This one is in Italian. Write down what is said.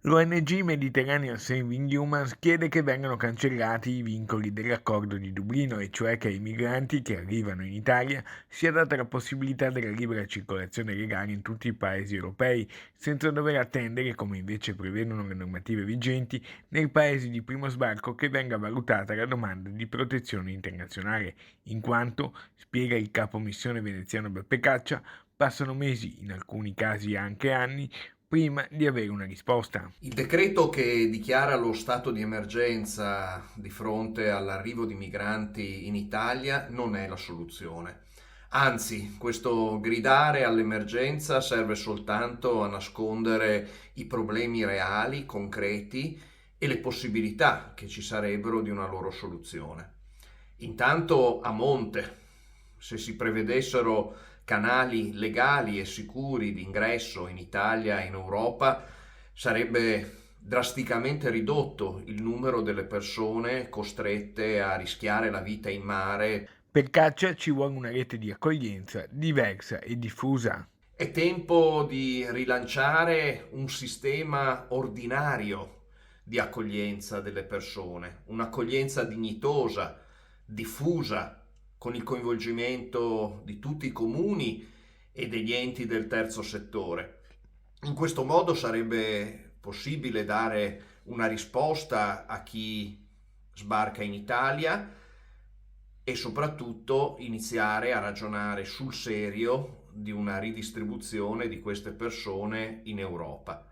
L'ONG Mediterranean Saving Humans chiede che vengano cancellati i vincoli dell'accordo di Dublino, e cioè che ai migranti che arrivano in Italia sia data la possibilità della libera circolazione legale in tutti i paesi europei, senza dover attendere, come invece prevedono le normative vigenti, nei paesi di primo sbarco che venga valutata la domanda di protezione internazionale, in quanto, spiega il capo missione veneziano Beppe Caccia, passano mesi, in alcuni casi anche anni, prima di avere una risposta. Il decreto che dichiara lo stato di emergenza di fronte all'arrivo di migranti in Italia non è la soluzione. Anzi, questo gridare all'emergenza serve soltanto a nascondere i problemi reali, concreti e le possibilità che ci sarebbero di una loro soluzione. Intanto a monte, se si prevedessero canali legali e sicuri di ingresso in Italia e in Europa, sarebbe drasticamente ridotto il numero delle persone costrette a rischiare la vita in mare. Per Caccia ci vuole una rete di accoglienza diversa e diffusa. È tempo di rilanciare un sistema ordinario di accoglienza delle persone, un'accoglienza dignitosa, diffusa, con il coinvolgimento di tutti i comuni e degli enti del terzo settore. In questo modo sarebbe possibile dare una risposta a chi sbarca in Italia e soprattutto iniziare a ragionare sul serio di una ridistribuzione di queste persone in Europa.